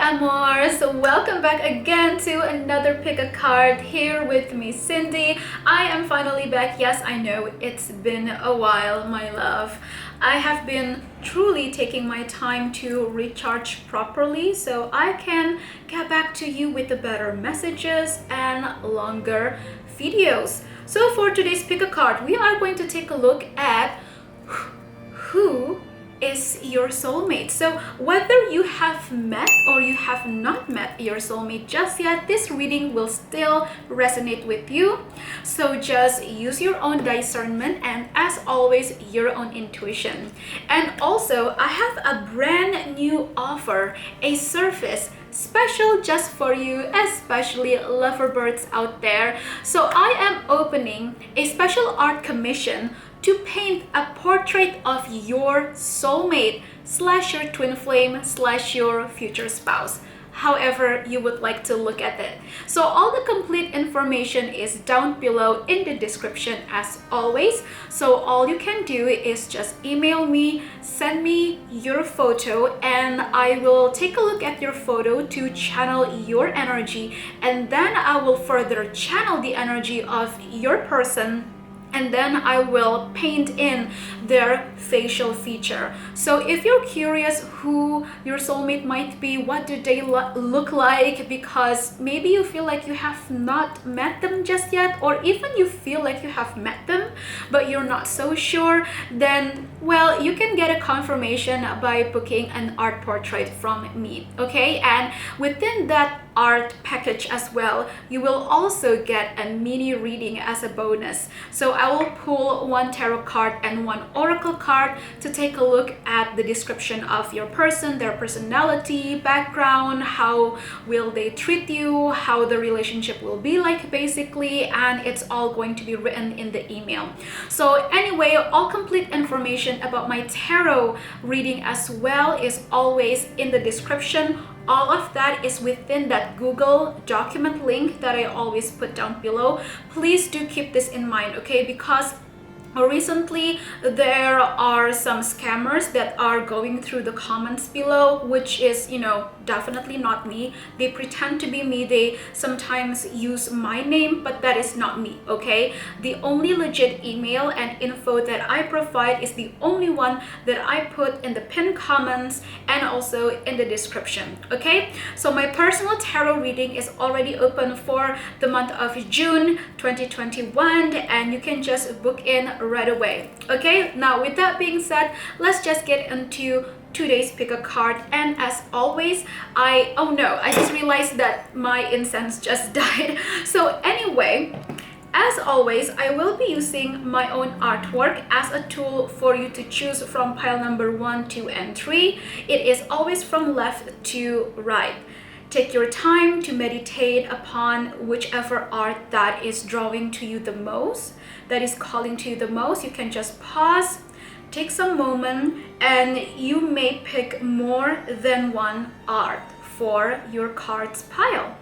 Amors, welcome back again to another pick a card here with me, Cindy. I am finally back. Yes, I know it's been a while, my love. I have been truly taking my time to recharge properly so I can get back to you with the better messages and longer videos. So for today's pick a card, we are going to take a look at who is your soulmate. So whether you have met or you have not met your soulmate just yet, this reading will still resonate with you. So just use your own discernment and, as always, your own intuition. And also, I have a brand new offer, a service special just for you, especially loverbirds out there. So I am opening a special art commission to paint a portrait of your soulmate / your twin flame / your future spouse, however you would like to look at it. So all the complete information is down below in the description as always. So all you can do is just email me, send me your photo, and I will take a look at your photo to channel your energy, and then I will further channel the energy of your person, and then I will paint in their facial feature. So if you're curious who your soulmate might be, what do they look like, because maybe you feel like you have not met them just yet, or even you feel like you have met them but you're not so sure, then well, you can get a confirmation by booking an art portrait from me, okay? And within that art package as well, you will also get a mini reading as a bonus. So I will pull one tarot card and one oracle card to take a look at the description of your person, their personality, background, how will they treat you, how the relationship will be like basically, and it's all going to be written in the email. So anyway, all complete information about my tarot reading as well is always in the description. All of that is within that Google document link that I always put down below. Please do keep this in mind, okay? Because recently there are some scammers that are going through the comments below, which is, you know, definitely not me. They pretend to be me. They sometimes use my name, but that is not me, okay? The only legit email and info that I provide is the only one that I put in the pinned comments and also in the description, okay? So my personal tarot reading is already open for the month of June 2021, and you can just book in right away, okay? Now with that being said, let's just get into today's pick a card. And as always, I just realized that my incense just died. So anyway, as always, I will be using my own artwork as a tool for you to choose from pile number 1, 2, and 3. It is always from left to right. Take your time to meditate upon whichever art that is drawing to you the most, that is calling to you the most. You can just pause, take some moment, and you may pick more than one art for your cards pile.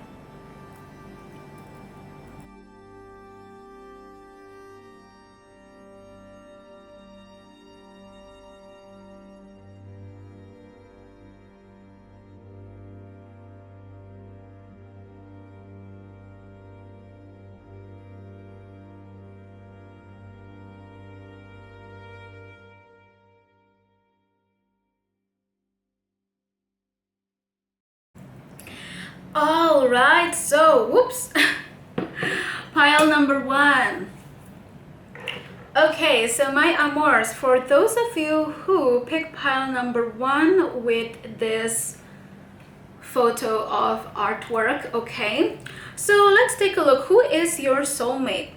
All right, so whoops. Pile number 1. Okay, so my amors, for those of you who picked pile number 1 with this photo of artwork, okay, so let's take a look. Who is your soulmate?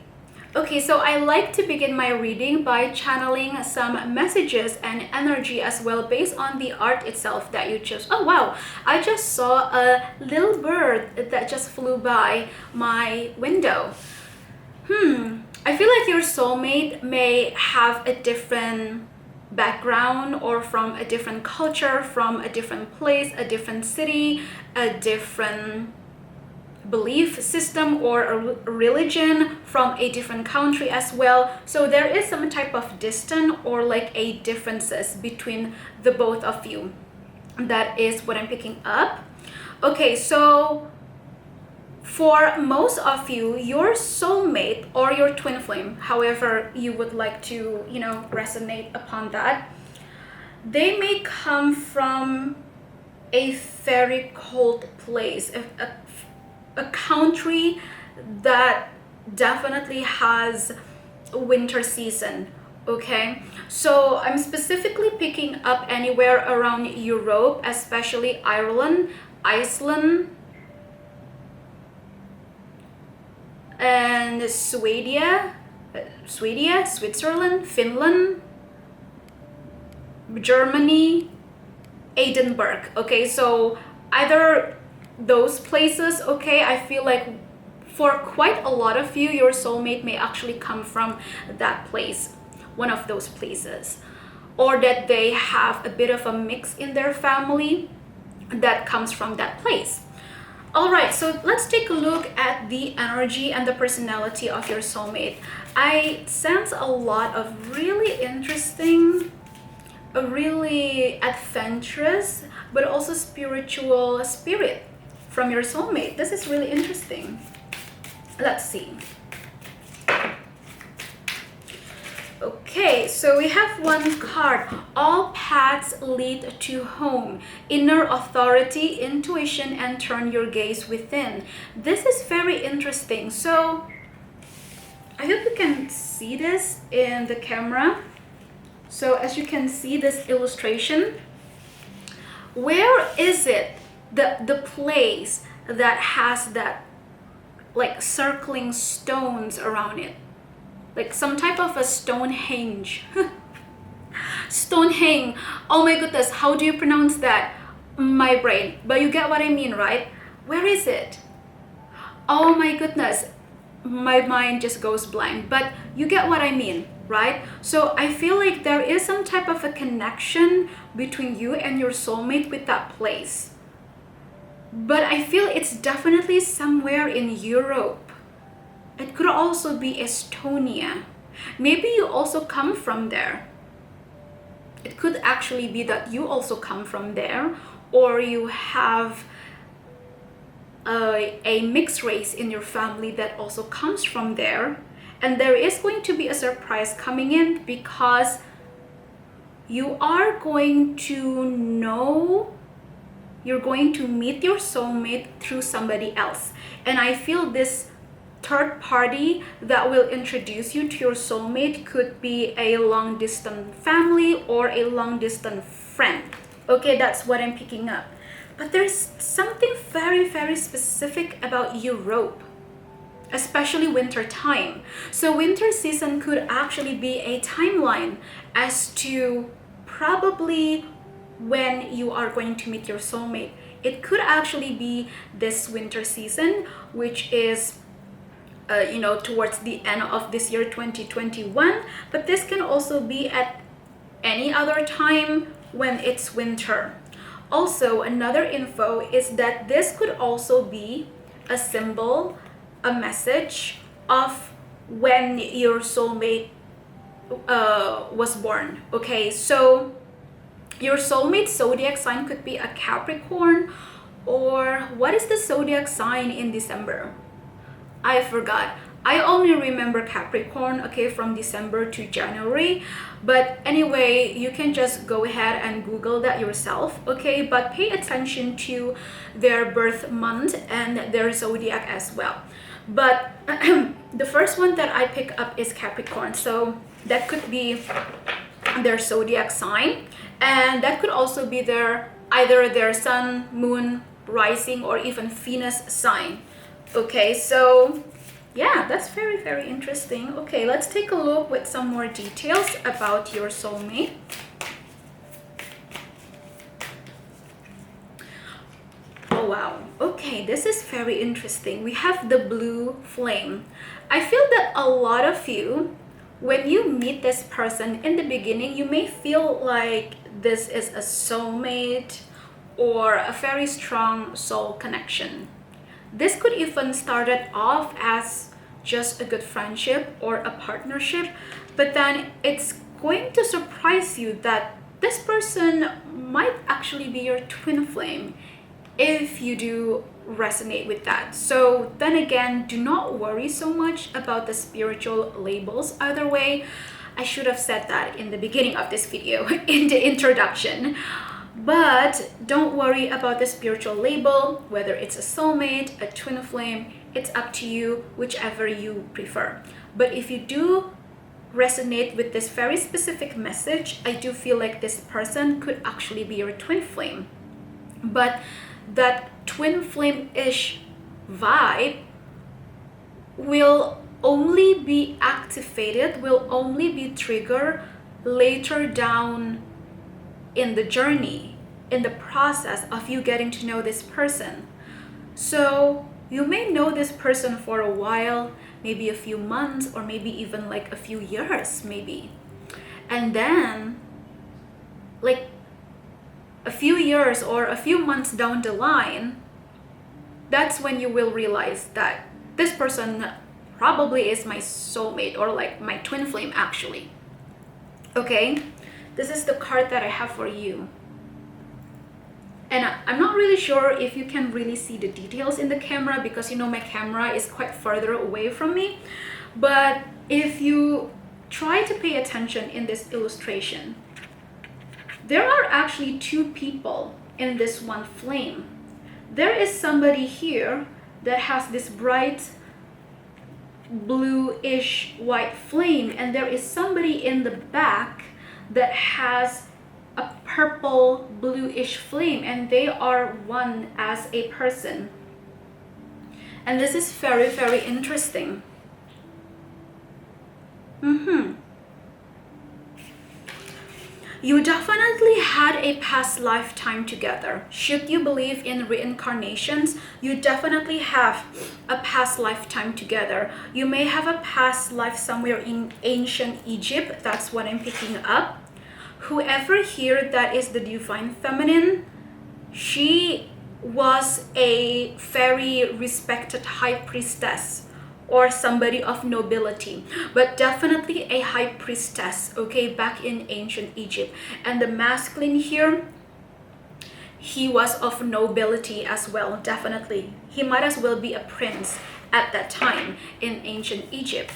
Okay, so I like to begin my reading by channeling some messages and energy as well based on the art itself that you chose. Oh wow, I just saw a little bird that just flew by my window. I feel like your soulmate may have a different background or from a different culture, from a different place, a different city, a different belief system or a religion, from a different country as well. So there is some type of distance or like a differences between the both of you. That is what I'm picking up. Okay, so for most of you, your soulmate or your twin flame, however you would like to, resonate upon that, they may come from a very cold place, a country that definitely has winter season. Okay, so I'm specifically picking up anywhere around Europe, especially Ireland, Iceland, and Sweden, Switzerland, Finland, Germany, Edinburgh. Okay, so either those places. Okay, I feel like for quite a lot of you, your soulmate may actually come from that place, one of those places, or that they have a bit of a mix in their family that comes from that place. All right, so let's take a look at the energy and the personality of your soulmate. I sense a lot of really interesting, a really adventurous, but also spiritual spirit from your soulmate. This is really interesting. Let's see. Okay, so we have one card. All paths lead to home. Inner authority, intuition, and turn your gaze within. This is very interesting. So I hope you can see this in the camera. So as you can see this illustration, where is it, the place that has that like circling stones around it? Like some type of a Stonehenge. Stonehenge. Oh my goodness, how do you pronounce that? My brain. But you get what I mean, right? Where is it? Oh my goodness, my mind just goes blank. But you get what I mean, right? So I feel like there is some type of a connection between you and your soulmate with that place. But I feel it's definitely somewhere in Europe. It could also be Estonia. Maybe you also come from there. It could actually be that you also come from there, or you have a mixed race in your family that also comes from there. And there is going to be a surprise coming in because you are going to know, you're going to meet your soulmate through somebody else. And I feel this third party that will introduce you to your soulmate could be a long distance family or a long distance friend. Okay, that's what I'm picking up. But there's something very, very specific about Europe, especially winter time. So winter season could actually be a timeline as to probably when you are going to meet your soulmate. It could actually be this winter season, which is towards the end of this year 2021, but this can also be at any other time when it's winter. Also, another info is that this could also be a symbol, a message of when your soulmate was born. Okay, so your soulmate zodiac sign could be a Capricorn, or what is the zodiac sign in December? I forgot. I only remember Capricorn, okay, from December to January. But anyway, you can just go ahead and Google that yourself, okay? But pay attention to their birth month and their zodiac as well. But the first one that I pick up is Capricorn. So that could be their zodiac sign. And that could also be either their sun, moon, rising, or even Venus sign. Okay, so yeah, that's very, very interesting. Okay, let's take a look with some more details about your soulmate. Oh wow, okay, this is very interesting. We have the blue flame. I feel that a lot of you, when you meet this person in the beginning, you may feel like this is a soulmate or a very strong soul connection. This could even started off as just a good friendship or a partnership, but then it's going to surprise you that this person might actually be your twin flame. if you do resonate with that. So then again, do not worry so much about the spiritual labels. Either way, I should have said that in the beginning of this video, in the introduction. But don't worry about the spiritual label, whether it's a soulmate, a twin flame, it's up to you, whichever you prefer. But if you do resonate with this very specific message, I do feel like this person could actually be your twin flame. But that twin flame-ish vibe will only be activated, will only be triggered later down in the journey, in the process of you getting to know this person. So you may know this person for a while, maybe a few months, or maybe even like a few years, maybe. And then, like a few years or a few months down the line, that's when you will realize that this person probably is my soulmate, or like my twin flame actually. Okay, this is the card that I have for you. And I'm not really sure if you can really see the details in the camera, because you know my camera is quite further away from me. But if you try to pay attention in this illustration, there are actually two people in this one flame. There is somebody here that has this bright bluish white flame, and there is somebody in the back that has a purple bluish flame, and they are one as a person. And this is very, very interesting. You definitely had a past lifetime together. Should you believe in reincarnations, you definitely have a past lifetime together. You may have a past life somewhere in ancient Egypt. That's what I'm picking up. Whoever here that is the divine feminine, she was a very respected high priestess or somebody of nobility, but definitely a high priestess, okay, back in ancient Egypt. And the masculine here, he was of nobility as well, definitely. He might as well be a prince at that time in ancient Egypt.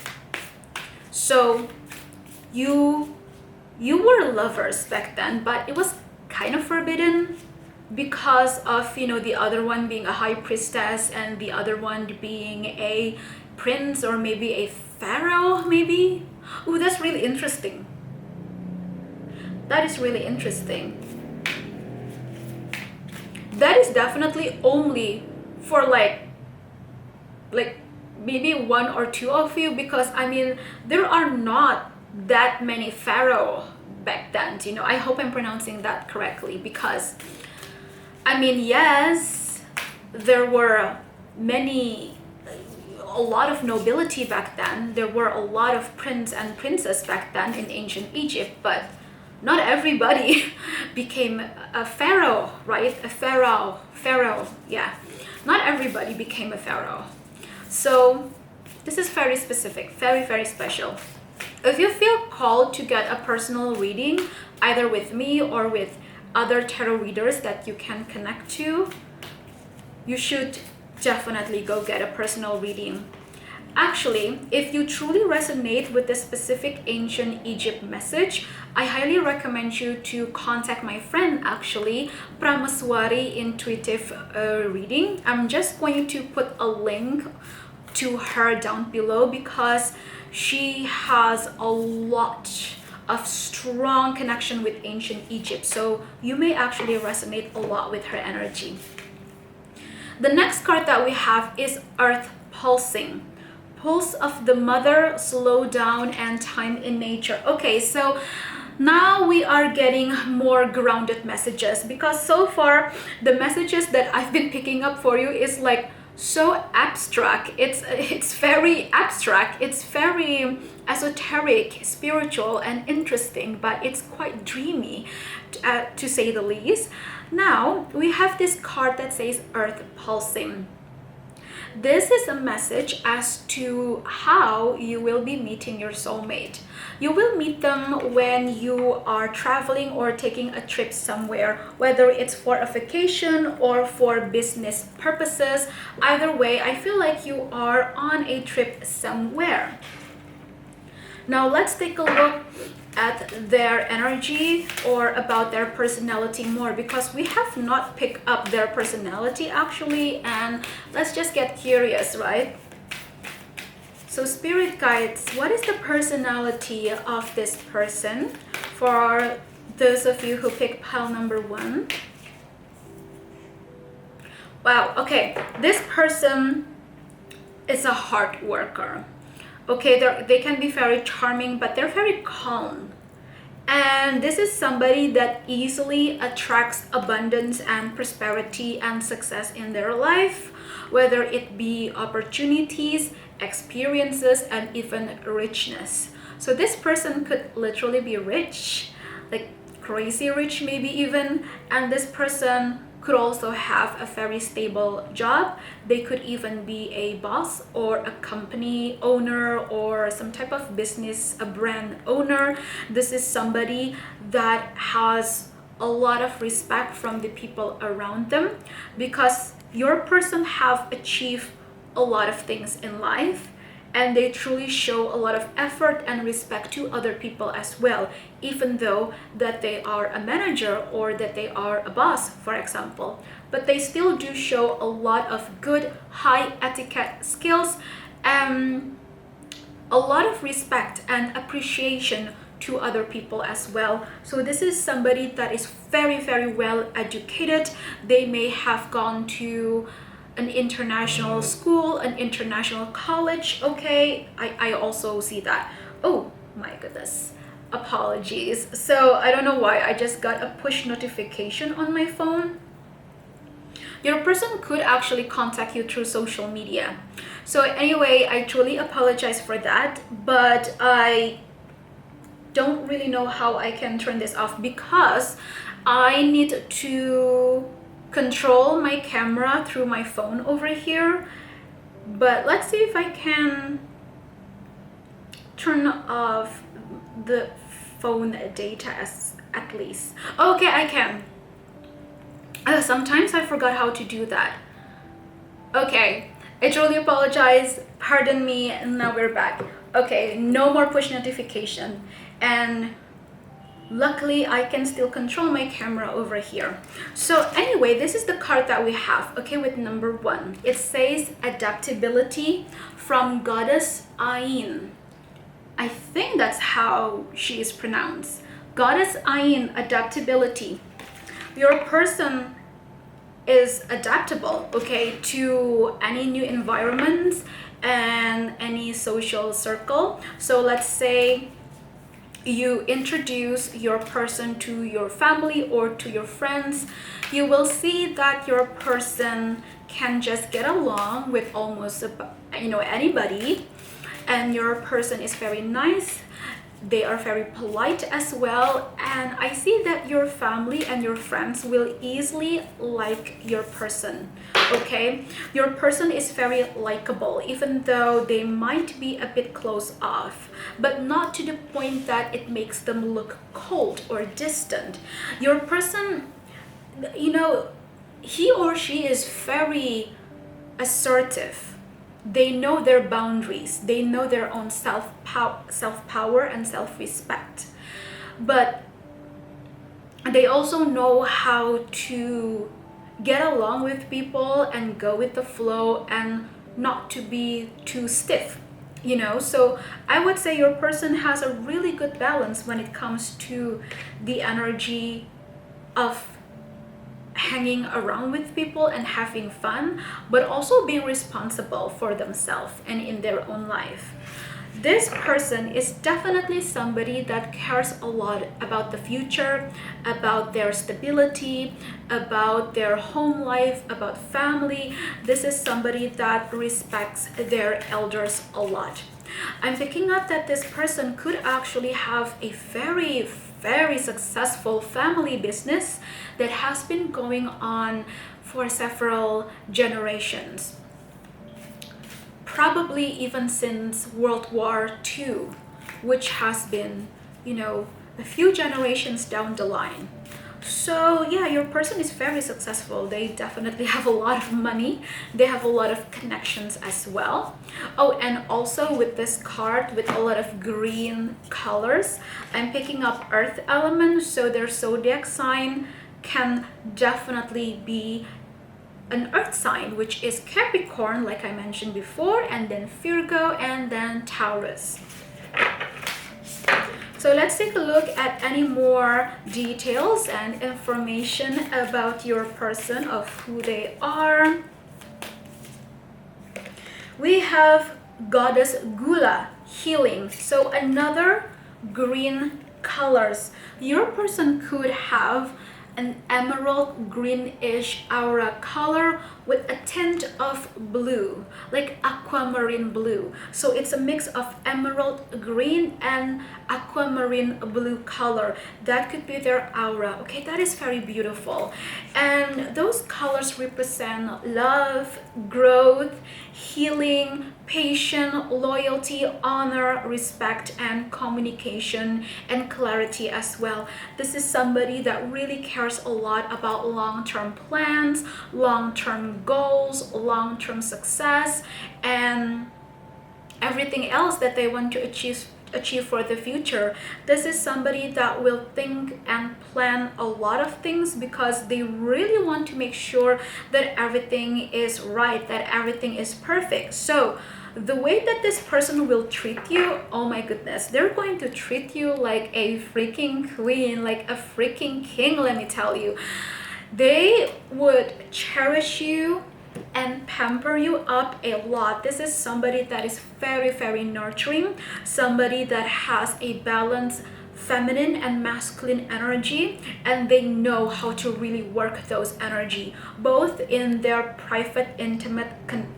So you were lovers back then, but it was kind of forbidden because of, you know, the other one being a high priestess and the other one being a prince or maybe a pharaoh, maybe. Oh, that's really interesting. That is really interesting. That is definitely only for like maybe one or two of you, because I mean there are not that many pharaoh back then, you know. I hope I'm pronouncing that correctly, because I mean, yes, there were a lot of nobility back then. There were a lot of prince and princess back then in ancient Egypt, but not everybody became a pharaoh, right? A pharaoh, yeah. Not everybody became a pharaoh. So this is very specific, very, very special. If you feel called to get a personal reading, either with me or with other tarot readers that you can connect to, you should definitely go get a personal reading. Actually, if you truly resonate with the specific ancient Egypt message, I highly recommend you to contact my friend, actually, PRAMESWARI Intuitive Reading. I'm just going to put a link to her down below, because she has a lot of strong connection with ancient Egypt, so you may actually resonate a lot with her energy. The next card that we have is Earth Pulsing. Pulse of the Mother, Slow Down, and Time in Nature. Okay, so now we are getting more grounded messages, because so far the messages that I've been picking up for you is like so abstract. It's very abstract, it's very esoteric, spiritual, and interesting, but it's quite dreamy, to say the least. Now we have this card that says Earth Pulsing. This is a message as to how you will be meeting your soulmate. You will meet them when you are traveling or taking a trip somewhere, whether it's for a vacation or for business purposes. Either way, I feel like you are on a trip somewhere. Now let's take a look at their energy or about their personality more, because we have not picked up their personality actually, and let's just get curious, right? So spirit guides, what is the personality of this person for those of you who picked pile number 1? Wow, okay, this person is a hard worker. Okay, they can be very charming, but they're very calm. And this is somebody that easily attracts abundance and prosperity and success in their life, whether it be opportunities, experiences, and even richness. So this person could literally be rich, like crazy rich maybe even, and this person could also have a very stable job. They could even be a boss or a company owner or some type of business, a brand owner. This is somebody that has a lot of respect from the people around them, because your person have achieved a lot of things in life, and they truly show a lot of effort and respect to other people as well, even though that they are a manager or that they are a boss, for example. But they still do show a lot of good high etiquette skills and a lot of respect and appreciation to other people as well. So this is somebody that is very, very well educated. They may have gone to an international school, an international college. Okay, I also see that. Oh my goodness, apologies. So I don't know why I just got a push notification on my phone. Your person could actually contact you through social media. So anyway, I truly apologize for that, but I don't really know how I can turn this off, because I need to control my camera through my phone over here. But let's see if I can turn off the phone data at least. Okay, I can. Sometimes I forgot how to do that. Okay, I truly apologize, pardon me, and now we're back. Okay, no more push notification, and luckily I can still control my camera over here. So anyway, this is the card that we have, okay, with number 1. It says adaptability from Goddess Ain. I think that's how she is pronounced. Goddess Ain, adaptability. Your person is adaptable, okay, to any new environments and any social circle. So let's say you introduce your person to your family or to your friends, you will see that your person can just get along with almost anybody, and your person is very nice. They are very polite as well, and I see that your family and your friends will easily like your person. Okay, your person is very likable, even though they might be a bit close off, but not to the point that it makes them look cold or distant. Your person, he or she is very assertive. They know their boundaries. They know their own self-power and self-respect. But they also know how to get along with people and go with the flow and not to be too stiff, So I would say your person has a really good balance when it comes to the energy of hanging around with people and having fun, but also being responsible for themselves and in their own life. This person is definitely somebody that cares a lot about the future, about their stability, about their home life, about family. This is somebody that respects their elders a lot. I'm picking up that this person could actually have a very, very successful family business that has been going on for several generations. probably even since World War II, which has been, you know, a few generations down the line. So yeah, your person is very successful. They definitely have a lot of money. They have a lot of connections as well. Oh, and also with this card with a lot of green colors, I'm picking up earth elements, so their zodiac sign can definitely be an earth sign, which is Capricorn, like I mentioned before, and then Virgo, and then Taurus. So let's take a look at any more details and information about your person, of who they are. We have Goddess Gula, healing. So another green colors. Your person could have an emerald greenish aura color with a tint of blue, like aquamarine blue. So it's a mix of emerald green and aquamarine blue color. That could be their aura. Okay, that is very beautiful. And those colors represent love, growth, healing, patience, loyalty, honor, respect, and communication and clarity as well. This is somebody that really cares a lot about long-term plans, long-term goals, long-term success, and everything else that they want to achieve for the future. This is somebody that will think and plan a lot of things because they really want to make sure that everything is right, that everything is perfect. So the way that this person will treat you, oh my goodness, they're going to treat you like a freaking queen, like a freaking king, let me tell you. They would cherish you and pamper you up a lot. This is somebody that is very, very nurturing, somebody that has a balanced feminine and masculine energy, and they know how to really work those energy, both in their private, intimate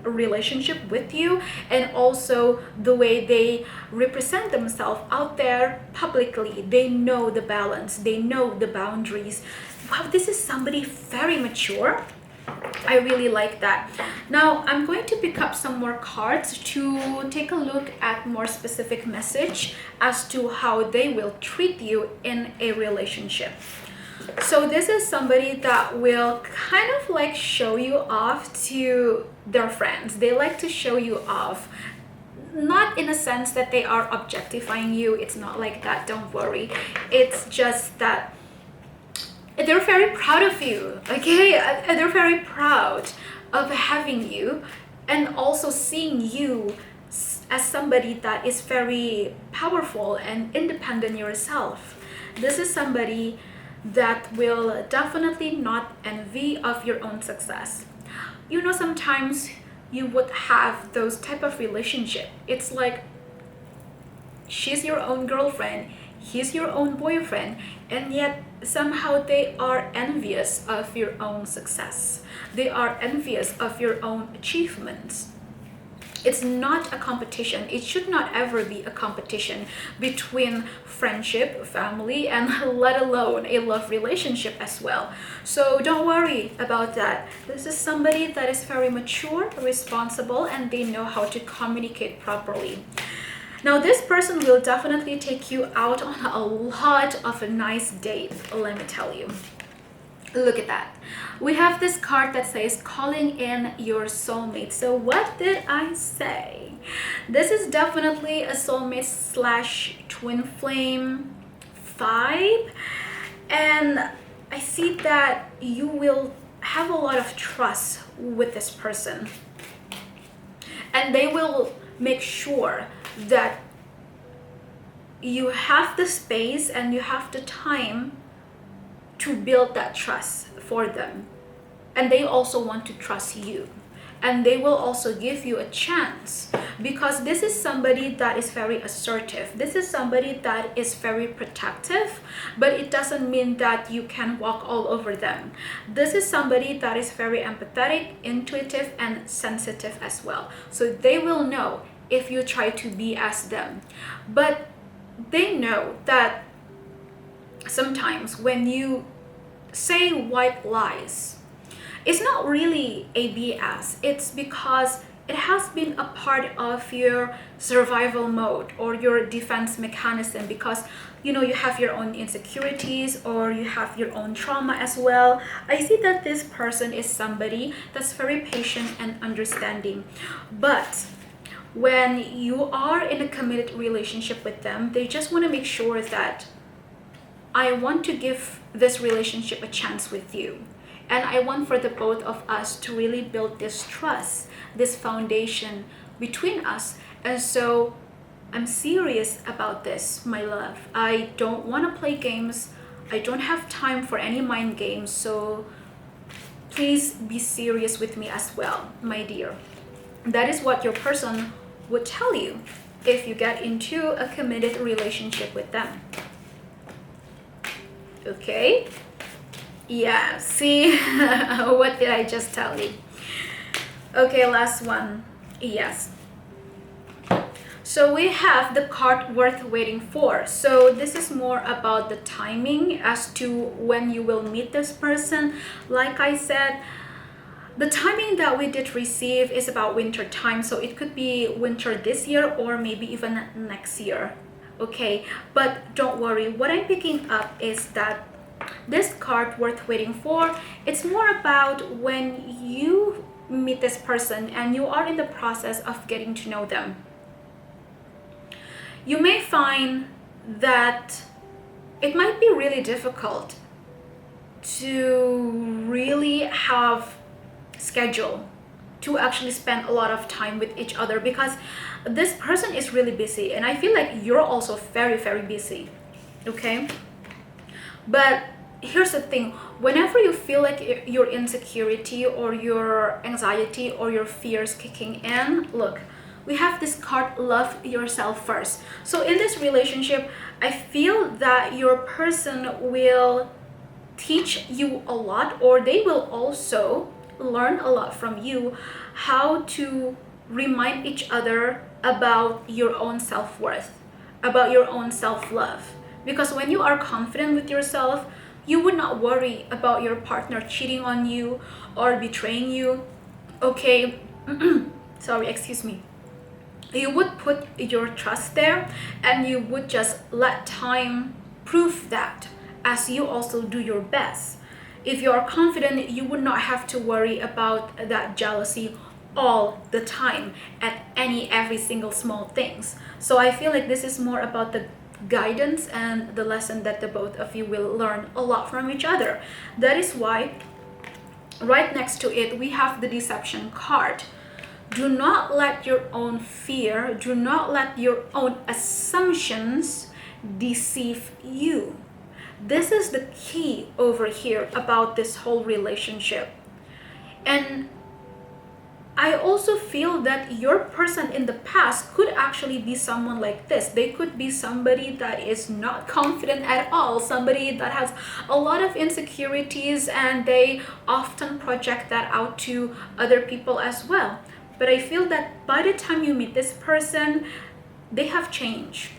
relationship with you, and also the way they represent themselves out there publicly. They know the balance, they know the boundaries. Wow, this is somebody very mature. I really like that. Now I'm going to pick up some more cards to take a look at more specific message as to how they will treat you in a relationship. So this is somebody that will kind of like show you off to their friends. They like to show you off, not in a sense that they are objectifying you. It's not like that, don't worry. It's just that they're very proud of you, okay? They're very proud of having you and also seeing you as somebody that is very powerful and independent yourself. This is somebody that will definitely not envy of your own success. You know, sometimes you would have those type of relationship. It's like she's your own girlfriend, he's your own boyfriend, and yet somehow they are envious of your own success. They are envious of your own achievements. It's not a competition. It should not ever be a competition between friendship, family, and let alone a love relationship as well. So don't worry about that. This is somebody that is very mature, responsible, and they know how to communicate properly. Now this person will definitely take you out on a lot of a nice date, let me tell you. Look at that. We have this card that says calling in your soulmate. So what did I say? This is definitely a soulmate slash twin flame vibe. And I see that you will have a lot of trust with this person. And they will make sure that you have the space and you have the time to build that trust for them, and they also want to trust you, and they will also give you a chance, because this is somebody that is very assertive. This is somebody that is very protective, but it doesn't mean that you can walk all over them. This is somebody that is very empathetic, intuitive, and sensitive as well. So they will know if you try to be as them, but they know that sometimes when you say white lies, it's not really a BS. It's because it has been a part of your survival mode or your defense mechanism, because you know you have your own insecurities or you have your own trauma as well. I see that this person is somebody that's very patient and understanding, but when you are in a committed relationship with them, they just want to make sure that I want to give this relationship a chance with you. And I want for the both of us to really build this trust, this foundation between us. And so I'm serious about this, my love. I don't want to play games. I don't have time for any mind games. So please be serious with me as well, my dear. That is what your person would tell you if you get into a committed relationship with them. Okay? Yeah, see? What did I just tell you? Okay, last one. Yes. So we have the card worth waiting for. So this is more about the timing as to when you will meet this person. Like I said, the timing that we did receive is about winter time. So it could be winter this year or maybe even next year. Okay, but don't worry. What I'm picking up is that this card worth waiting for, it's more about when you meet this person and you are in the process of getting to know them. You may find that it might be really difficult to really have schedule to actually spend a lot of time with each other, because this person is really busy and I feel like you're also very, very busy. Okay, but here's the thing, whenever you feel like your insecurity or your anxiety or your fears kicking in, look, we have this card, love yourself first. So in this relationship, I feel that your person will teach you a lot, or they will also learn a lot from you, how to remind each other about your own self-worth, about your own self-love. Because when you are confident with yourself, you would not worry about your partner cheating on you or betraying you. Okay, sorry, excuse me. You would put your trust there and you would just let time prove that, as you also do your best. If you are confident, you would not have to worry about that jealousy all the time at every single small things. So I feel like this is more about the guidance and the lesson that the both of you will learn a lot from each other. That is why right next to it we have the deception card. Do not let your own fear, do not let your own assumptions deceive you. This is the key over here about this whole relationship. And I also feel that your person in the past could actually be someone like this. They could be somebody that is not confident at all, somebody that has a lot of insecurities, and they often project that out to other people as well. But I feel that by the time you meet this person, they have changed.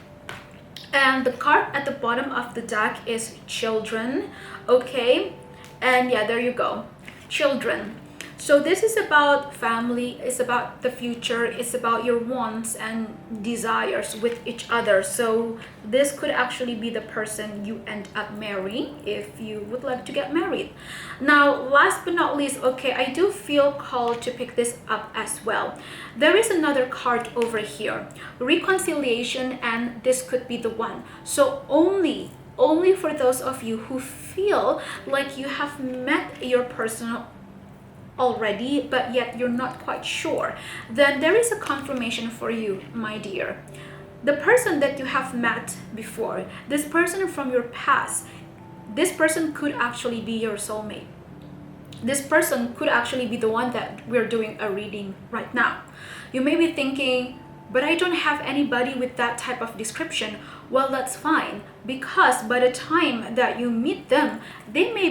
And the card at the bottom of the deck is children. Okay, and yeah, there you go, children. So this is about family, it's about the future, it's about your wants and desires with each other. So this could actually be the person you end up marrying if you would like to get married. Now, last but not least, okay, I do feel called to pick this up as well. There is another card over here, reconciliation, and this could be the one. So only for those of you who feel like you have met your person already, but yet you're not quite sure, then there is a confirmation for you, my dear. The person that you have met before, this person from your past, this person could actually be your soulmate. This person could actually be the one that we're doing a reading right now. You may be thinking, but I don't have anybody with that type of description. Well, that's fine, because by the time that you meet them, they may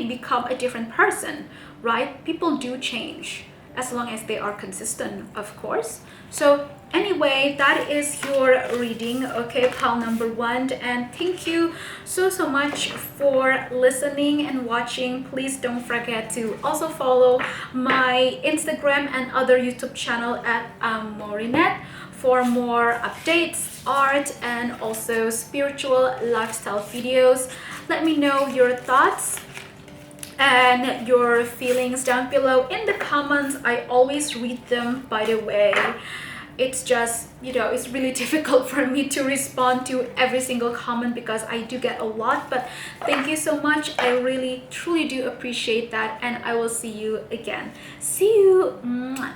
become a different person, right? People do change as long as they are consistent, of course. So Anyway, that is your reading, okay, pile number 1, and thank you so much for listening and watching. Please don't forget to also follow my Instagram and other YouTube channel at Morinet for more updates, art, and also spiritual lifestyle videos. Let me know your thoughts and your feelings down below in the comments. I always read them, by the way. It's just, you know, it's really difficult for me to respond to every single comment because I do get a lot, but thank you so much. I really truly do appreciate that, and I will see you again. See you. Mwah.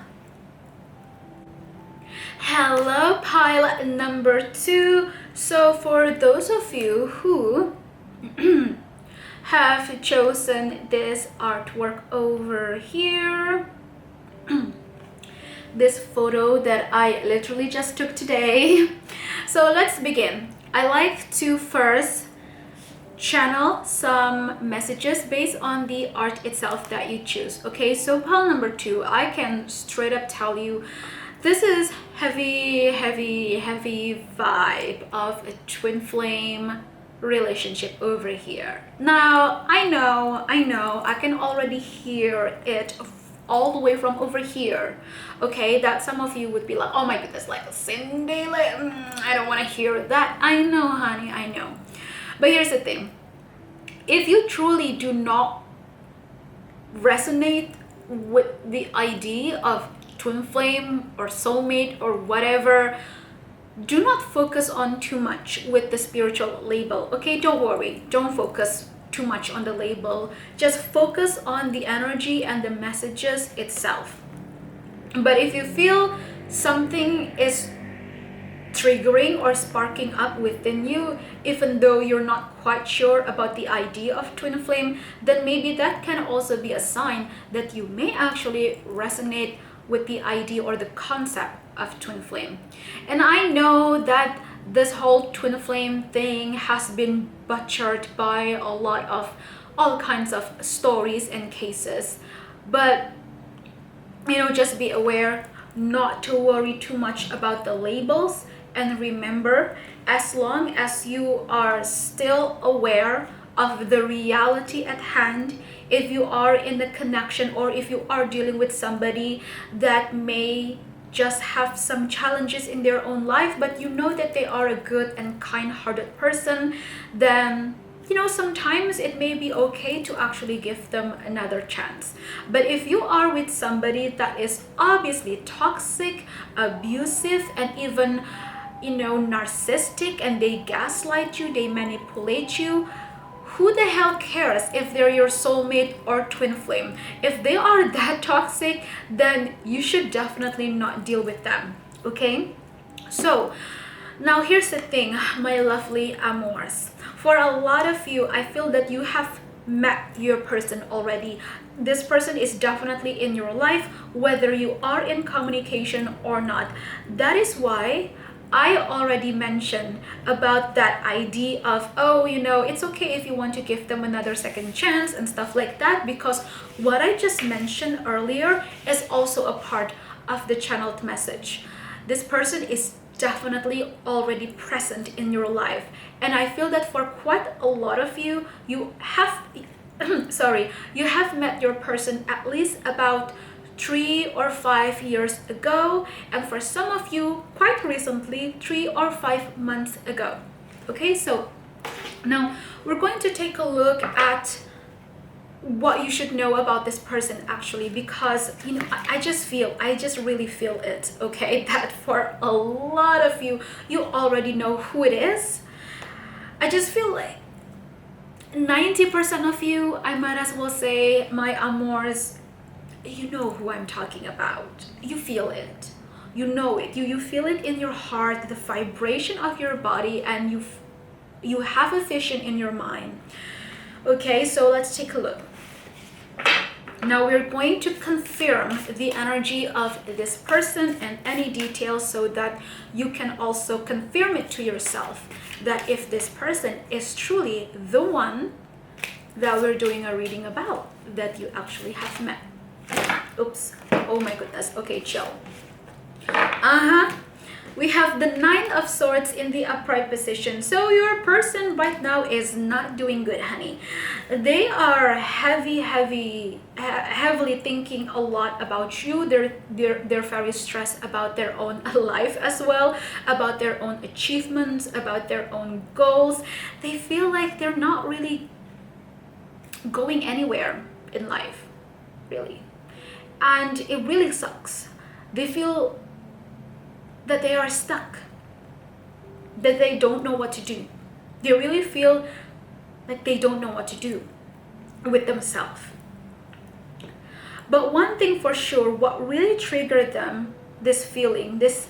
Hello, pile number 2. So for those of you who have chosen this artwork over here, this photo that I literally just took today. So let's begin. I like to first channel some messages based on the art itself that you choose. Okay, so pile number 2, I can straight up tell you this is heavy vibe of a twin flame relationship over here. Now I know I can already hear it all the way from over here, okay, that some of you would be like, oh my goodness, like Cindy, like, I don't want to hear that. I know, honey, I know. But here's the thing, if you truly do not resonate with the idea of twin flame or soulmate or whatever, do not focus on too much with the spiritual label, okay? Don't worry, don't focus too much on the label, just focus on the energy and the messages itself. But if you feel something is triggering or sparking up within you, even though you're not quite sure about the idea of twin flame, then maybe that can also be a sign that you may actually resonate with the idea or the concept of twin flame. And I know that this whole twin flame thing has been butchered by a lot of all kinds of stories and cases, but you know, just be aware not to worry too much about the labels. And remember, as long as you are still aware of the reality at hand, if you are in the connection or if you are dealing with somebody that may just have some challenges in their own life, but you know that they are a good and kind-hearted person, then you know, sometimes it may be okay to actually give them another chance. But if you are with somebody that is obviously toxic, abusive, and even, you know, narcissistic, and they gaslight you, they manipulate you, who the hell cares if they're your soulmate or twin flame? If they are that toxic, then you should definitely not deal with them, okay? So now here's the thing, my lovely amors. For a lot of you, I feel that you have met your person already. This person is definitely in your life, whether you are in communication or not. That is why I already mentioned about that idea of, oh, you know, it's okay if you want to give them another second chance and stuff like that, because what I just mentioned earlier is also a part of the channeled message. This person is definitely already present in your life, and I feel that for quite a lot of you, you have you have met your person at least about 3 or 5 years ago, and for some of you quite recently, 3 or 5 months ago. Okay, so now we're going to take a look at what you should know about this person actually, because you know, I just really feel it, okay, that for a lot of you, you already know who it is. I just feel like 90% of you, I might as well say, my amors, you know who I'm talking about. You feel it, you know it, you feel it in your heart, the vibration of your body, and you have a vision in your mind. Okay, so let's take a look. Now we're going to confirm the energy of this person and any details, so that you can also confirm it to yourself, that if this person is truly the one that we're doing a reading about, that you actually have met. Oops, oh my goodness, okay, chill. We have the Nine of Swords in the upright position. So your person right now is not doing good, honey. They are heavily thinking a lot about you. They're very stressed about their own life as well, about their own achievements, about their own goals. They feel like they're not really going anywhere in life, really. And it really sucks. They feel that they are stuck, that they don't know what to do. They really feel like they don't know what to do with themselves. But one thing for sure, what really triggered them, this feeling, this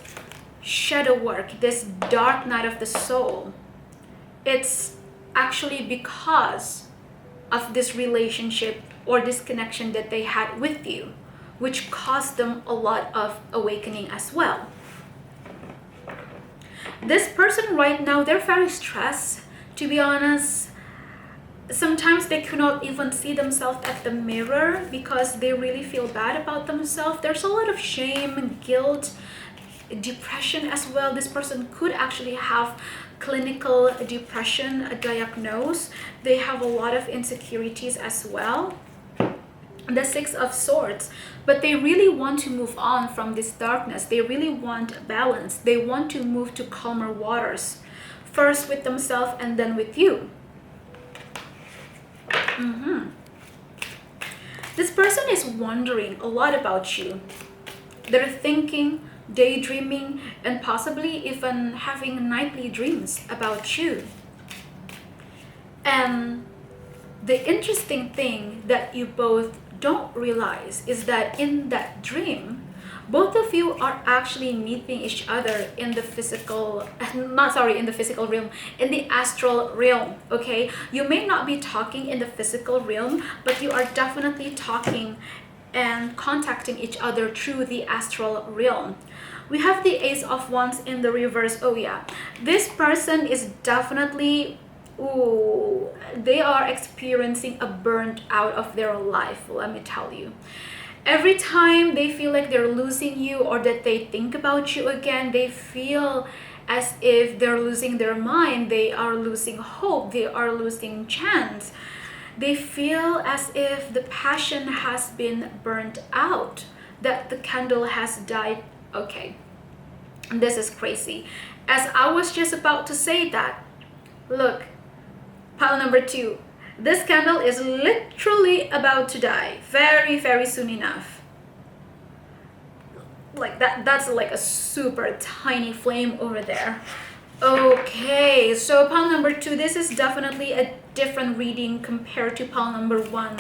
shadow work, this dark night of the soul, it's actually because of this relationship or this connection that they had with you, which caused them a lot of awakening as well. This person right now, they're very stressed, to be honest. Sometimes they cannot even see themselves at the mirror because they really feel bad about themselves. There's a lot of shame, guilt, depression as well. This person could actually have clinical depression diagnosed. They have a lot of insecurities as well. The Six of Swords, but they really want to move on from this darkness. They really want balance. They want to move to calmer waters, first with themselves and then with you. This person is wondering a lot about you. They're thinking, daydreaming, and possibly even having nightly dreams about you. And the interesting thing that you both don't realize is that in that dream, both of you are actually meeting each other in the physical, in the physical realm, in the astral realm, okay? You may not be talking in the physical realm, but you are definitely talking and contacting each other through the astral realm. We have the Ace of Wands in the reverse. Oh yeah, this person is definitely, they are experiencing a burnt out of their life, let me tell you. Every time they feel like they're losing you or that they think about you again, they feel as if they're losing their mind, they are losing hope, they are losing chance. They feel as if the passion has been burnt out, that the candle has died. Okay, this is crazy. As I was just about to say that, look, pile number 2. This candle is literally about to die very soon enough. Like that's like a super tiny flame over there. Okay, so pile number 2, this is definitely a different reading compared to pile number 1.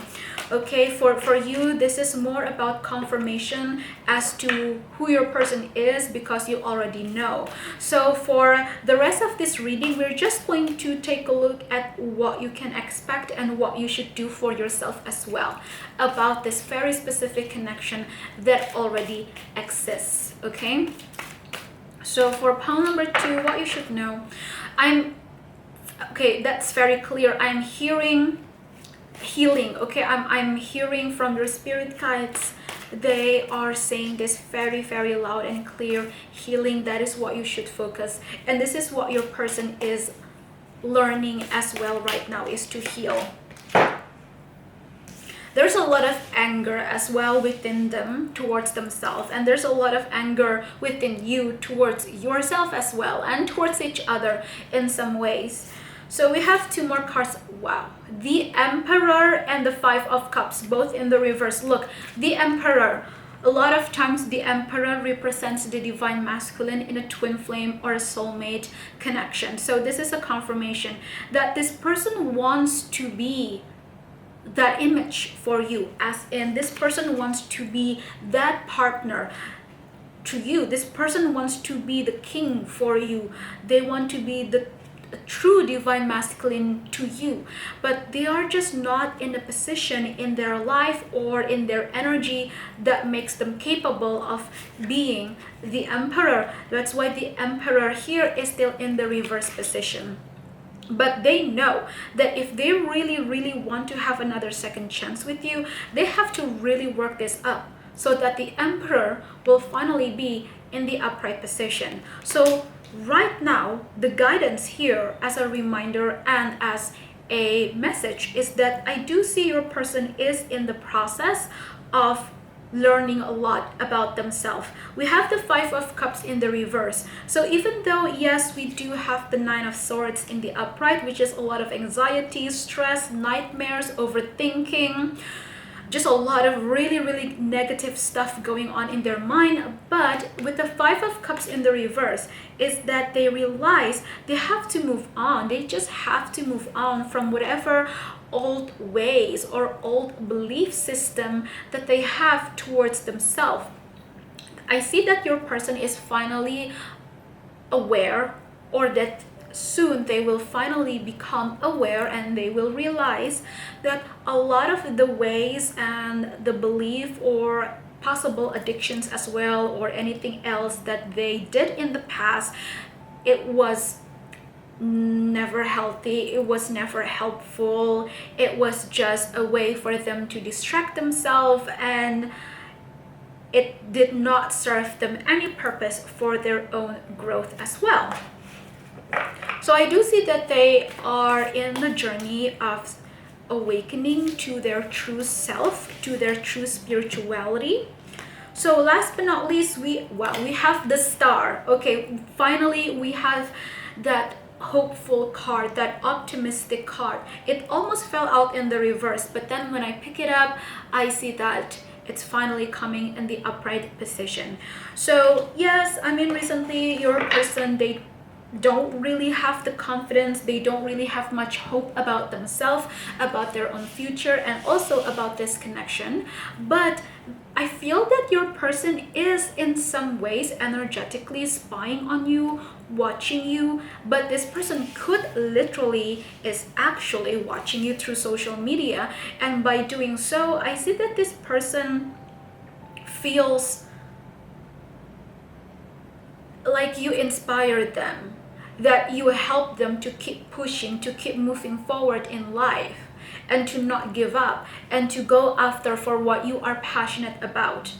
Okay, for you, this is more about confirmation as to who your person is because you already know. So for the rest of this reading, we're just going to take a look at what you can expect and what you should do for yourself as well about this very specific connection that already exists, okay? So for pile number 2, what you should know, okay, that's very clear. I'm hearing healing, okay? I'm hearing from your spirit guides. They are saying this very loud and clear. Healing, that is what you should focus. And this is what your person is learning as well right now, is to heal. There's a lot of anger as well within them towards themselves, and there's a lot of anger within you towards yourself as well, and towards each other in some ways. So we have 2 more cards. Wow, the Emperor and the 5 of Cups, both in the reverse. Look, the Emperor, a lot of times the Emperor represents the divine masculine in a twin flame or a soulmate connection. So this is a confirmation that this person wants to be that image for you, as in this person wants to be that partner to you. This person wants to be the king for you. They want to be the true divine masculine to you, but they are just not in a position in their life or in their energy that makes them capable of being the Emperor. That's why the Emperor here is still in the reverse position. But they know that if they really want to have another second chance with you, they have to really work this up. so that the Emperor will finally be in the upright position. So right now, the guidance here as a reminder and as a message is that I do see your person is in the process of learning a lot about themselves. We have the Five of Cups in the reverse. So even though, yes, we do have the Nine of Swords in the upright, which is a lot of anxiety, stress, nightmares, overthinking, just a lot of really negative stuff going on in their mind. But with the Five of Cups in the reverse is that they realize they have to move on. They just have to move on from whatever old ways or old belief system that they have towards themselves. I see that your person is finally aware, or that soon they will finally become aware and they will realize that a lot of the ways and the belief or possible addictions as well, or anything else that they did in the past, it was never healthy, it was never helpful, it was just a way for them to distract themselves, and it did not serve them any purpose for their own growth as well. So I do see that they are in the journey of awakening to their true self, to their true spirituality. So last but not least, we have the Star. Okay, finally we have that hopeful card, that optimistic card. It almost fell out in the reverse, but then when I pick it up, I see that it's finally coming in the upright position. So yes, I mean, recently your person, they don't really have the confidence, they don't really have much hope about themselves, about their own future, and also about this connection. But I feel that your person is in some ways energetically spying on you, watching you, but this person could literally is actually watching you through social media, and by doing so, I see that this person feels like you inspired them, that you help them to keep pushing, to keep moving forward in life, and to not give up, and to go after for what you are passionate about.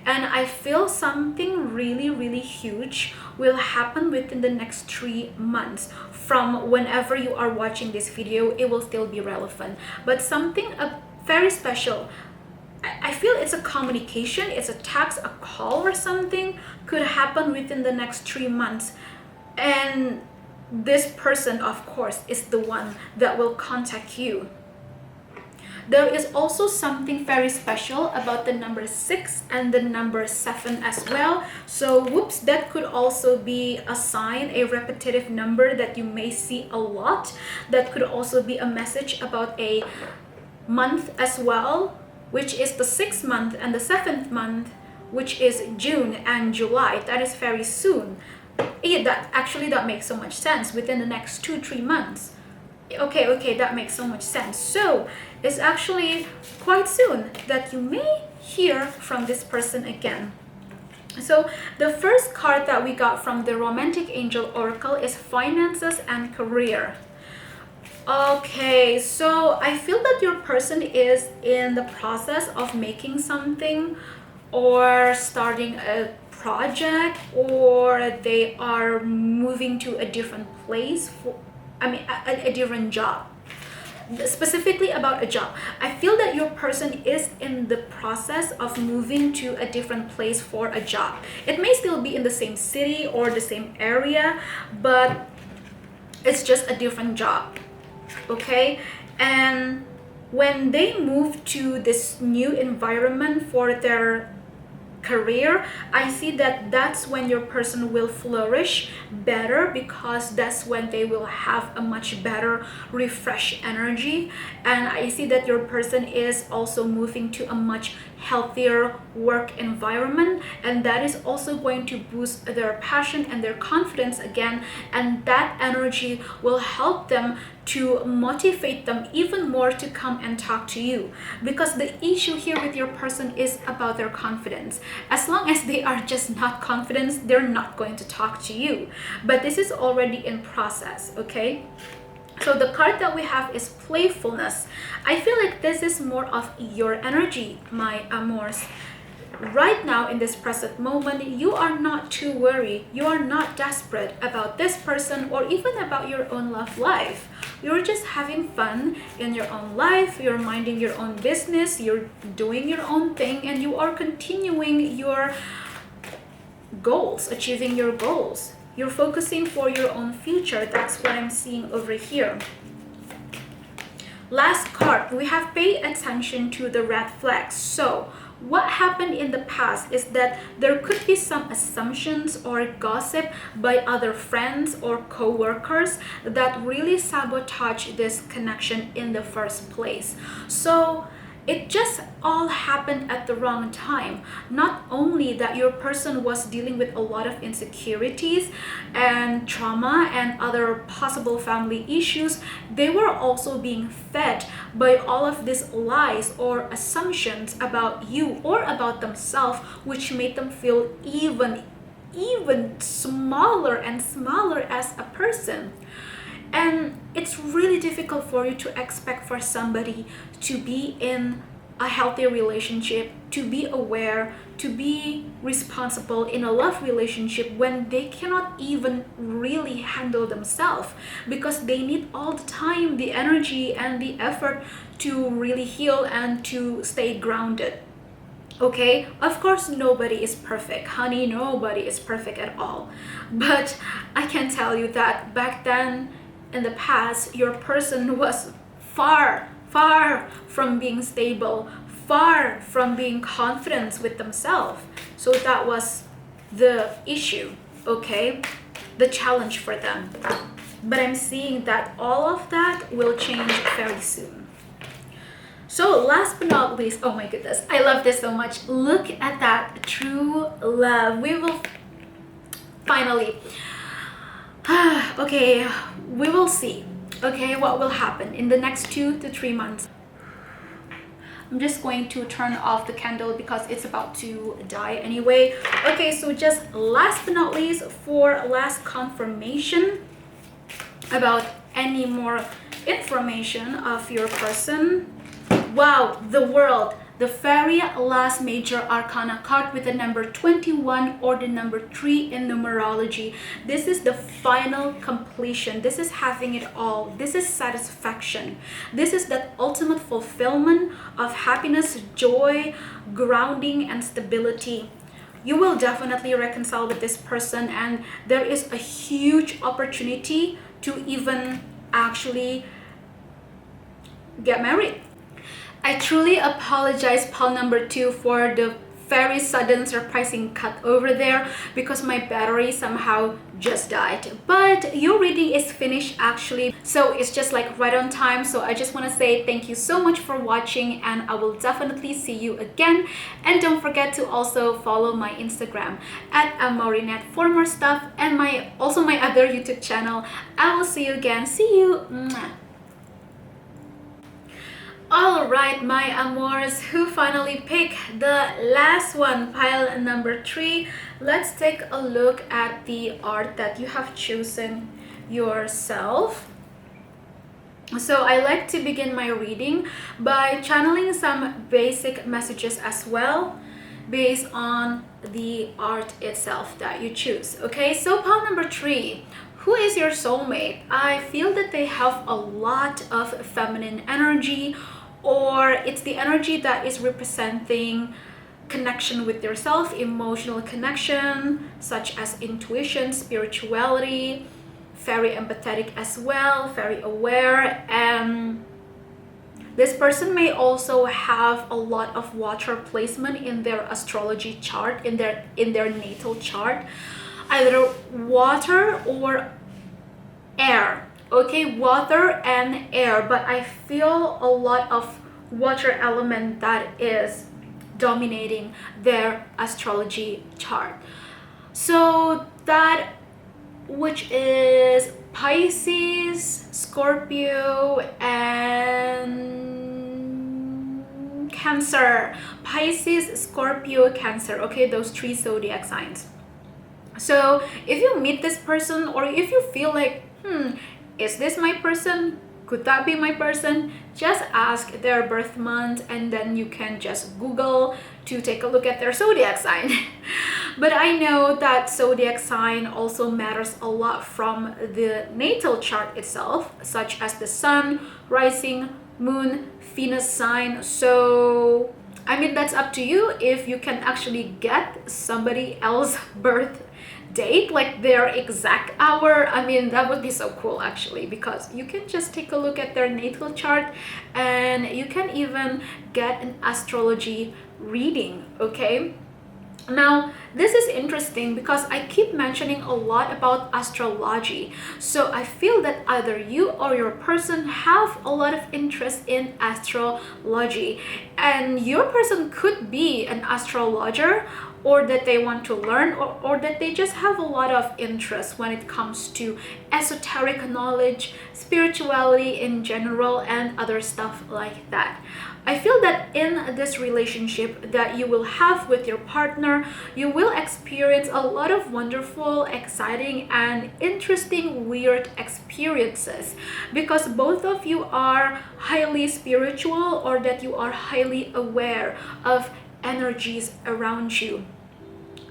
And I feel something really huge will happen within the next 3 months. From whenever you are watching this video, it will still be relevant, but something very special. I feel it's a communication, it's a text, a call, or something could happen within the next 3 months. And this person, of course, is the one that will contact you. There is also something very special about the number 6 and the number 7 as well. So whoops, that could also be a sign, a repetitive number that you may see a lot. That could also be a message about a month as well, which is the 6th month, and the 7th month, which is June and July. That is very soon. Yeah, that makes so much sense, within the next 2-3 months. Okay, that makes so much sense. So it's actually quite soon that you may hear from this person again. So the first card that we got from the Romantic Angel Oracle is Finances and Career. Okay, so I feel that your person is in the process of making something, or starting a project, or they are moving to a different place for, a different job. Specifically about a job, I feel that your person is in the process of moving to a different place for a job. It may still be in the same city or the same area, but it's just a different job. Okay, and when they move to this new environment for their career, I see that that's when your person will flourish better, because that's when they will have a much better refreshed energy. And I see that your person is also moving to a much healthier work environment, and that is also going to boost their passion and their confidence again, and that energy will help them to motivate them even more to come and talk to you, because the issue here with your person is about their confidence. As long as they are just not confident, they're not going to talk to you, but this is already in process. Okay, so the card that we have is Playfulness. I feel like this is more of your energy, my amors. right now in this present moment, you are not too worried, you are not desperate about this person or even about your own love life. You're just having fun in your own life, you're minding your own business, you're doing your own thing, and you are continuing your goals, achieving your goals. You're focusing for your own future. That's what I'm seeing over here. Last card, we have paid attention to the red flags. So what happened in the past is that there could be some assumptions or gossip by other friends or co-workers that really sabotage this connection in the first place. So it just all happened at the wrong time. Not only that your person was dealing with a lot of insecurities and trauma and other possible family issues, they were also being fed by all of these lies or assumptions about you or about themselves, which made them feel even smaller and smaller as a person. And it's really difficult for you to expect for somebody to be in a healthy relationship, to be aware, to be responsible in a love relationship when they cannot even really handle themselves, because they need all the time the energy and the effort to really heal and to stay grounded. Okay, of course nobody is perfect, honey, nobody is perfect at all. But I can tell you that back then in the past, your person was far from being stable, far from being confident with themselves. So that was the issue, okay, the challenge for them. But I'm seeing that all of that will change very soon. So last but not least, oh my goodness, I love this so much. Look at that, true love. We will finally okay, we will see, okay, what will happen in the next 2 to 3 months. I'm just going to turn off the candle because it's about to die anyway. Okay, so just last but not least, for last confirmation about any more information of your person. Wow, the World, the very last major arcana card with the number 21 or the number 3 in numerology. This is the final completion. This is having it all. This is satisfaction. This is the ultimate fulfillment of happiness, joy, grounding, and stability. You will definitely reconcile with this person, and there is a huge opportunity to even actually get married. I truly apologize, pile number 2, for the very sudden surprising cut over there because my battery somehow just died. But your reading is finished actually, so it's just like right on time. So I just want to say thank you so much for watching, and I will definitely see you again. And don't forget to also follow my Instagram at @amorinet for more stuff, and also my other YouTube channel. I will see you again. See you. Mwah. All right, my amors, who finally picked the last one, pile number 3. Let's take a look at the art that you have chosen yourself. So I like to begin my reading by channeling some basic messages as well based on the art itself that you choose. Okay, so pile number 3. Who is your soulmate? I feel that they have a lot of feminine energy, or it's the energy that is representing connection with yourself, emotional connection, such as intuition, spirituality, very empathetic as well, very aware. And this person may also have a lot of water placement in their astrology chart, in their natal chart, either water or air. Okay, water and air, but I feel a lot of water element that is dominating their astrology chart. So that, which is Pisces, Scorpio, and Cancer. Pisces, Scorpio, Cancer. Okay, those 3 zodiac signs. So if you meet this person, or if you feel like, is this my person? could that be my person? Just ask their birth month, and then you can just Google to take a look at their zodiac sign. But I know that zodiac sign also matters a lot from the natal chart itself, such as the sun, rising, moon, Venus sign. So I mean, that's up to you if you can actually get somebody else's birth date, like their exact hour. I mean, that would be so cool actually, because you can just take a look at their natal chart and you can even get an astrology reading. Okay, now this is interesting because I keep mentioning a lot about astrology, so I feel that either you or your person have a lot of interest in astrology, and your person could be an astrologer, or that they want to learn, or that they just have a lot of interest when it comes to esoteric knowledge, spirituality in general, and other stuff like that. I feel that in this relationship that you will have with your partner, you will experience a lot of wonderful, exciting, and interesting, weird experiences, because both of you are highly spiritual, or that you are highly aware of energies around you.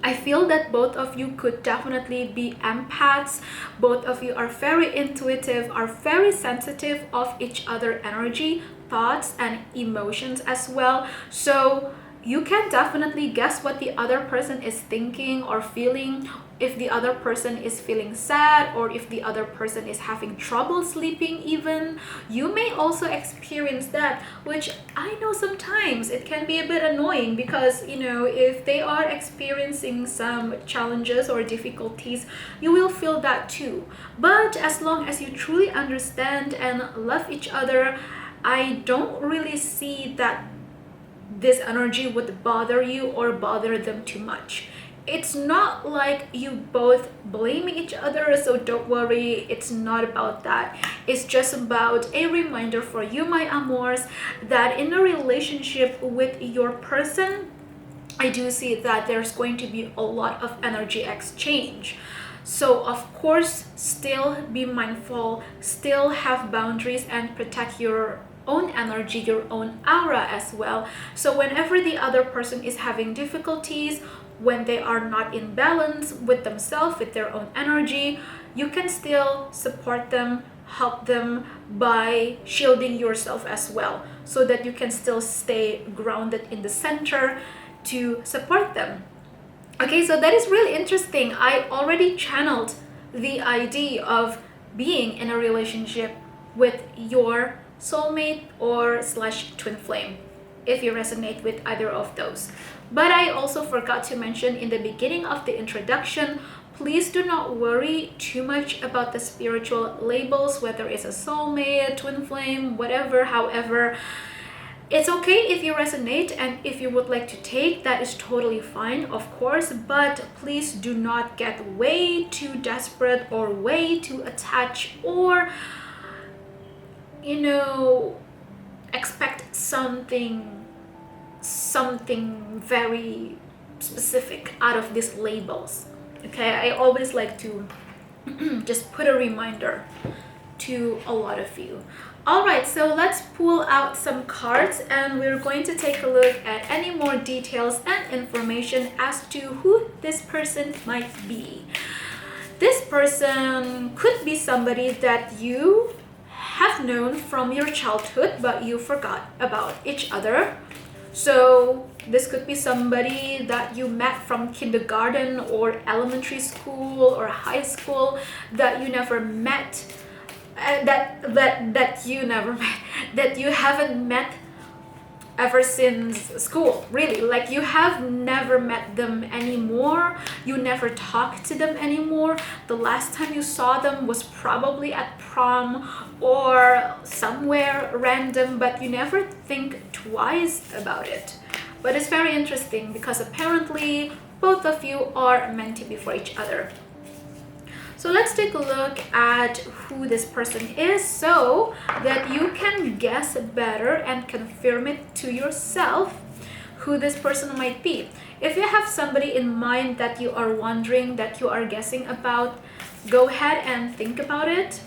I feel that both of you could definitely be empaths. Both of you are very intuitive, are very sensitive of each other energy, thoughts, and emotions as well. So you can definitely guess what the other person is thinking or feeling. If the other person is feeling sad, or if the other person is having trouble sleeping even, you may also experience that, which I know sometimes it can be a bit annoying, because you know, if they are experiencing some challenges or difficulties, you will feel that too. But as long as you truly understand and love each other, I don't really see that this energy would bother you or bother them too much. It's not like you both blaming each other, so don't worry, it's not about that. It's just about a reminder for you, my amors, that in a relationship with your person, I do see that there's going to be a lot of energy exchange. So of course, still be mindful, still have boundaries, and protect your own energy, your own aura as well. So whenever the other person is having difficulties, when they are not in balance with themselves, with their own energy, you can still support them, help them by shielding yourself as well, so that you can still stay grounded in the center to support them. Okay, so that is really interesting. I already channeled the idea of being in a relationship with your soulmate or slash twin flame, if you resonate with either of those. But I also forgot to mention in the beginning of the introduction, please do not worry too much about the spiritual labels, whether it's a soulmate, twin flame, whatever, however. It's okay if you resonate, and if you would like to take, that is totally fine, of course, but please do not get way too desperate or way too attached, or you know, expect something very specific out of these labels. Okay, I always like to just put a reminder to a lot of you. All right, so let's pull out some cards, and we're going to take a look at any more details and information as to who this person might be. This person could be somebody that you have known from your childhood, but you forgot about each other. So this could be somebody that you met from kindergarten or elementary school or high school that you never met, that you never met, that you haven't met ever since school, really. Like, you have never met them anymore, you never talked to them anymore. The last time you saw them was probably at prom or somewhere random, but you never think twice about it. But it's very interesting because apparently both of you are meant to be for each other. So let's take a look at who this person is, so that you can guess better and confirm it to yourself who this person might be. If you have somebody in mind that you are wondering, that you are guessing about, go ahead and think about it.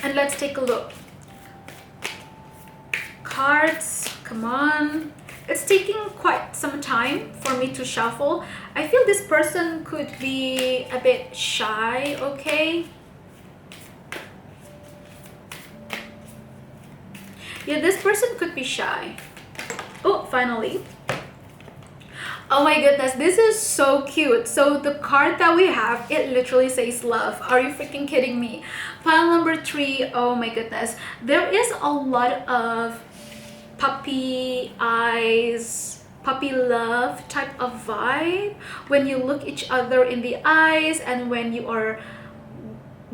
And let's take a look. Cards, come on. It's taking quite some time for me to shuffle. I feel this person could be a bit shy, okay? Yeah, this person could be shy. Oh, finally. Oh my goodness, this is so cute. So the card that we have, it literally says love. Are you freaking kidding me? Pile number 3, oh my goodness. There is a lot of puppy eyes, puppy love type of vibe when you look each other in the eyes, and when you are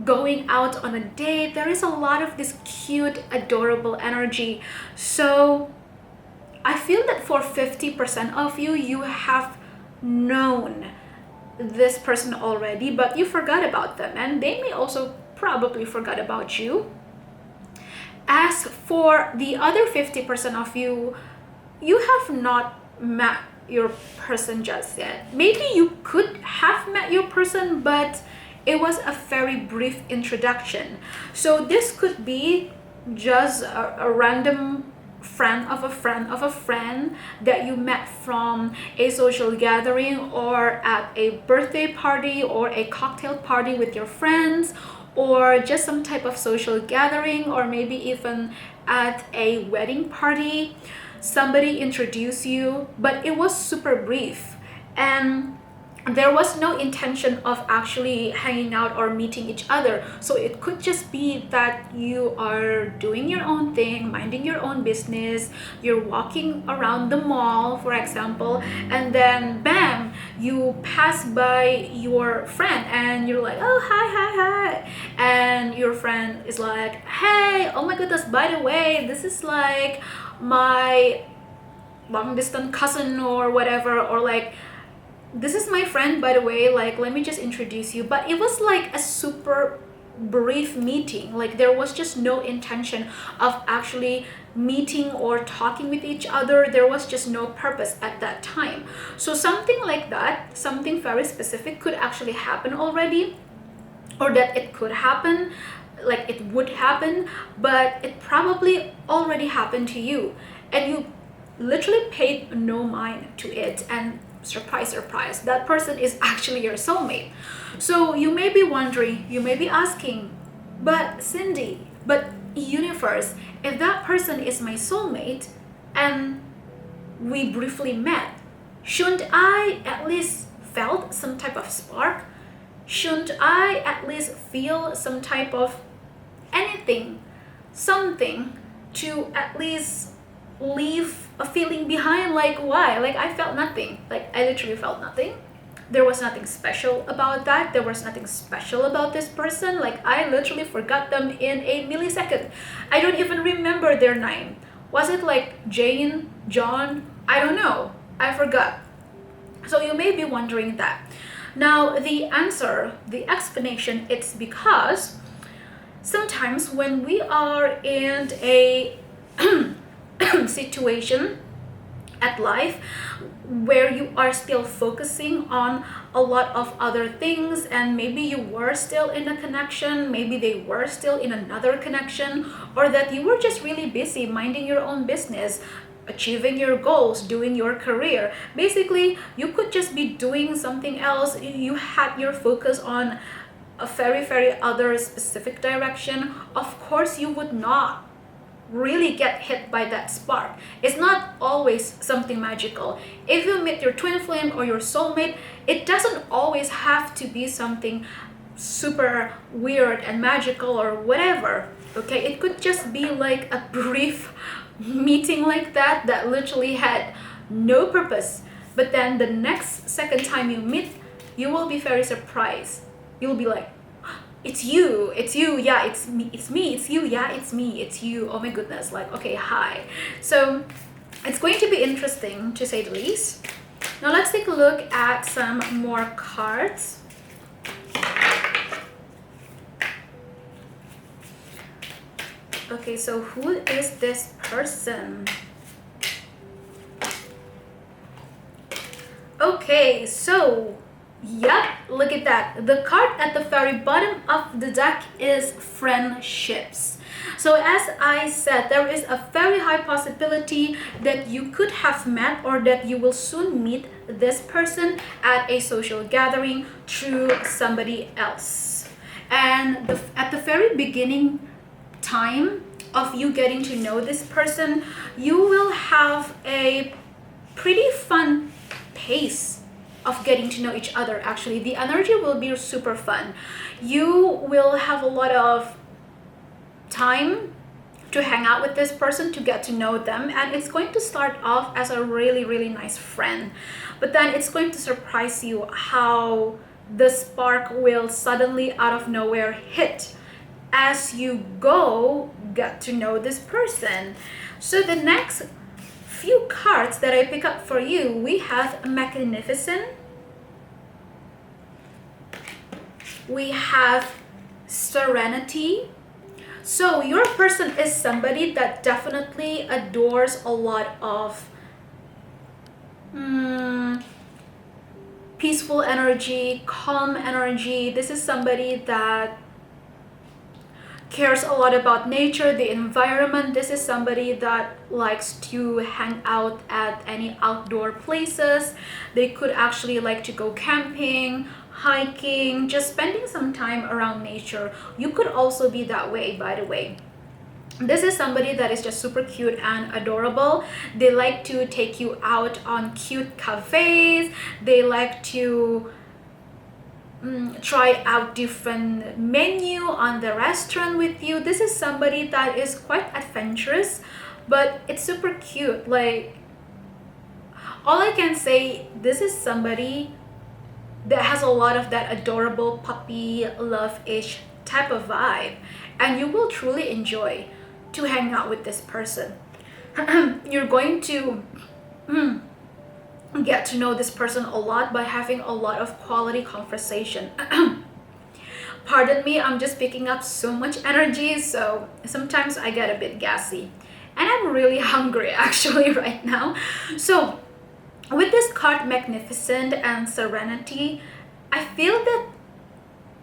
going out on a date. There is a lot of this cute, adorable energy. So I feel that for 50% of you, you have known this person already, but you forgot about them, and they may also probably forgot about you. As for the other 50% of you, you have not met your person just yet. Maybe you could have met your person, but it was a very brief introduction. So this could be just a random friend of a friend of a friend that you met from a social gathering, or at a birthday party, or a cocktail party with your friends, or just some type of social gathering, or maybe even at a wedding party. Somebody introduced you, but it was super brief, and there was no intention of actually hanging out or meeting each other. So it could just be that you are doing your own thing, minding your own business. You're walking around the mall, for example, and then bam, you pass by your friend and you're like, oh, hi. And your friend is like, hey, oh my goodness, by the way, this is like my long distance cousin or whatever, or like, this is my friend, by the way, like, let me just introduce you. But it was like a super brief meeting. Like, there was just no intention of actually meeting or talking with each other. There was just no purpose at that time. So something like that, something very specific, could actually happen already, or that it could happen, like it would happen, but it probably already happened to you, and you literally paid no mind to it, and surprise, that person is actually your soulmate. So you may be wondering, you may be asking, but Cindy, but universe, if that person is my soulmate and we briefly met, shouldn't I at least felt some type of spark? Shouldn't I at least feel some type of anything, something to at least leave a feeling behind? Like, why? Like, I felt nothing. Like, I literally felt nothing. There was nothing special about that. There was nothing special about this person. Like, I literally forgot them in a millisecond. I don't even remember their name. Was it like Jane, John? I don't know. I forgot. So you may be wondering that. Now, the answer, the explanation, it's because sometimes when we are in a situation at life where you are still focusing on a lot of other things, and maybe you were still in a connection, maybe they were still in another connection, or that you were just really busy minding your own business, achieving your goals, doing your career. Basically, you could just be doing something else. You had your focus on a very other specific direction. Of course, you would not really get hit by that spark. It's not always something magical. If you meet your twin flame or your soulmate, it doesn't always have to be something super weird and magical or whatever. Okay, it could just be like a brief meeting like that literally had no purpose, but then the next second time you meet, you will be very surprised. You'll be like, it's you, yeah, it's me, it's you, yeah, it's me, it's you, oh my goodness, like, okay, hi. So it's going to be interesting, to say the least. Now let's take a look at some more cards. Okay, so who is this person? Okay, so Yep, look at that. The card at the very bottom of the deck is friendships. So as I said, there is a very high possibility that you could have met or that you will soon meet this person at a social gathering through somebody else. And at the very beginning time of you getting to know this person, you will have a pretty fun pace of getting to know each other. Actually, the energy will be super fun. You will have a lot of time to hang out with this person, to get to know them, and it's going to start off as a really nice friend, but then it's going to surprise you how the spark will suddenly out of nowhere hit as you go get to know this person. So the next few cards that I pick up for you, we have Magnificent, we have Serenity. So your person is somebody that definitely adores a lot of peaceful energy, calm energy. This is somebody that cares a lot about nature, the environment. This is somebody that likes to hang out at any outdoor places. They could actually like to go camping, hiking, just spending some time around nature. You could also be that way, by the way. This is somebody that is just super cute and adorable. They like to take you out on cute cafes. They like to try out different menu on the restaurant with you. This is somebody that is quite adventurous, but it's super cute. Like, all I can say, this is somebody that has a lot of that adorable puppy love-ish type of vibe, and you will truly enjoy to hang out with this person. You're going to get to know this person a lot by having a lot of quality conversation. Pardon me, I'm just picking up so much energy, so sometimes I get a bit gassy, and I'm really hungry actually right now. So with this card Magnificent and Serenity, I feel that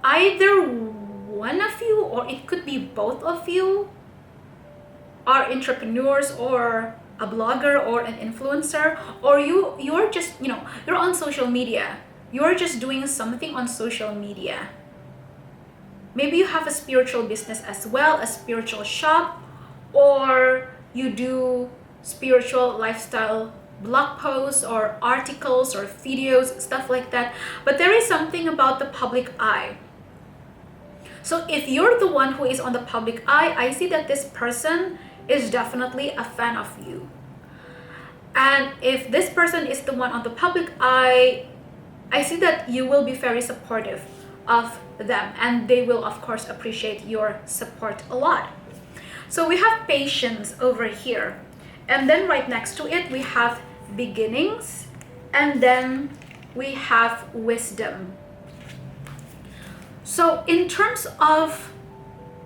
either one of you, or it could be both of you, are entrepreneurs or a blogger or an influencer, or you're just, you're on social media. You're just doing something on social media. Maybe you have a spiritual business as well, a spiritual shop, or you do spiritual lifestyle blog posts or articles or videos, stuff like that. But there is something about the public eye. So if you're the one who is on the public eye, I see that this person is definitely a fan of you. And if this person is the one on the public eye, I see that you will be very supportive of them, and they will of course appreciate your support a lot. So we have Patience over here, and then right next to it we have Beginnings, and then we have Wisdom. So in terms of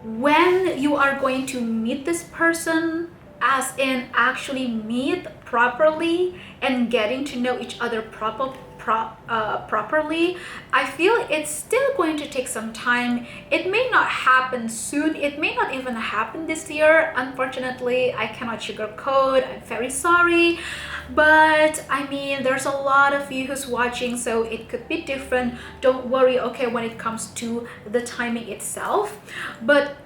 when you are going to meet this person, as in actually meet properly and getting to know each other properly, I feel it's still going to take some time. It may not happen soon. It may not even happen this year. Unfortunately, I cannot sugarcoat. I'm very sorry. But I mean, there's a lot of you who's watching, so it could be different. Don't worry, okay, when it comes to the timing itself. But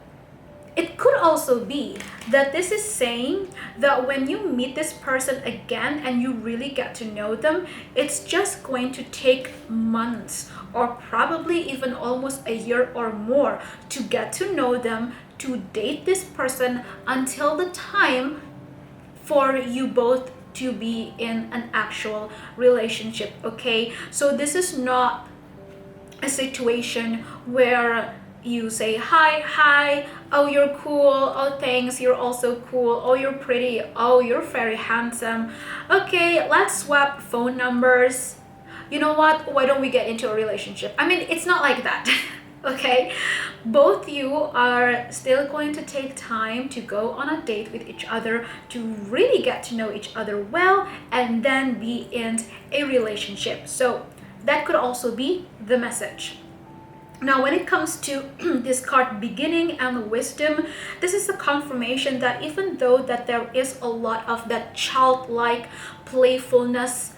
it could also be that this is saying that when you meet this person again and you really get to know them, it's just going to take months or probably even almost a year or more to get to know them, to date this person until the time for you both to be in an actual relationship, okay? So this is not a situation where you say hi, oh you're cool, oh thanks, you're also cool, oh you're pretty, oh you're very handsome, okay, let's swap phone numbers, you know what, why don't we get into a relationship? I mean, it's not like that. Okay, both you are still going to take time to go on a date with each other, to really get to know each other well, and then be in a relationship. So That could also be the message. Now, when it comes to this card beginning and wisdom, this is a confirmation that even though that there is a lot of that childlike playfulness,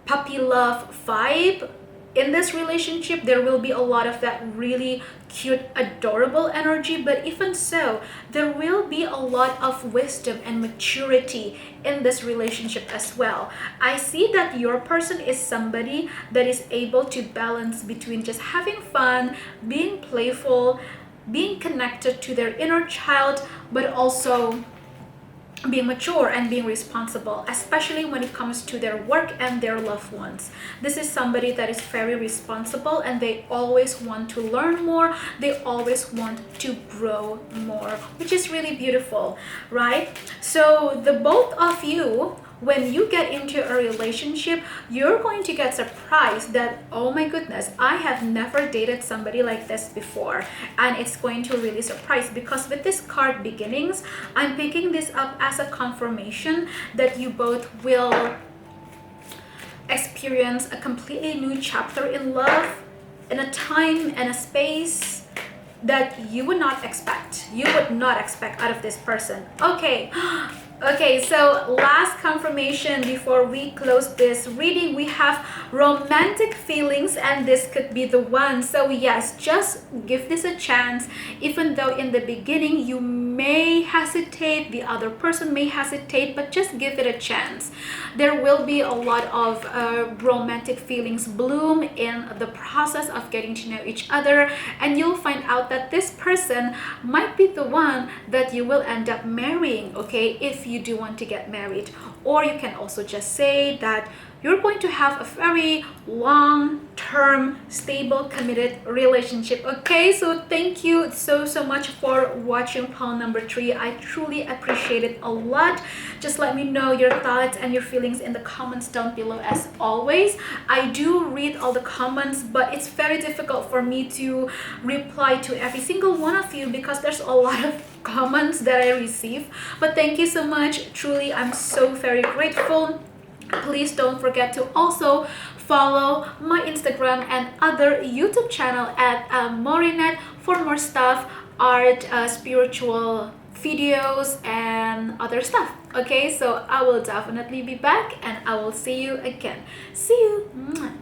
puppy love vibe in this relationship, there will be a lot of that really cute, adorable energy. But even so, there will be a lot of wisdom and maturity in this relationship as well. I see that your person is somebody that is able to balance between just having fun, being playful, being connected to their inner child, but also being mature and being responsible, especially when it comes to their work and their loved ones. This is somebody that is very responsible, and they always want to learn more. They always want to grow more, which is really beautiful, right? So the both of you, when you get into a relationship, you're going to get surprised that, oh my goodness, I have never dated somebody like this before. And it's going to really surprise, because with this card beginnings, I'm picking this up as a confirmation that you both will experience a completely new chapter in love, in a time and a space that you would not expect. You would not expect out of this person. Okay, so last confirmation before we close this reading, we have romantic feelings, and this could be the one. So yes, just give this a chance. Even though in the beginning you may hesitate, the other person may hesitate, but just give it a chance. There will be a lot of romantic feelings bloom in the process of getting to know each other, and you'll find out that this person might be the one that you will end up marrying, okay, if you do want to get married. Or you can also just say that you're going to have a very long-term, stable, committed relationship. Okay, so thank you so much for watching pile number 3. I truly appreciate it a lot. Just let me know your thoughts and your feelings in the comments down below. As always, I do read all the comments, but it's very difficult for me to reply to every single one of you because there's a lot of comments that I receive. But thank you so much. Truly, I'm so very grateful. Please don't forget to also follow my Instagram and other YouTube channel at Morinette for more stuff, art, spiritual videos, and other stuff. Okay, so I will definitely be back, and I will see you again. See you.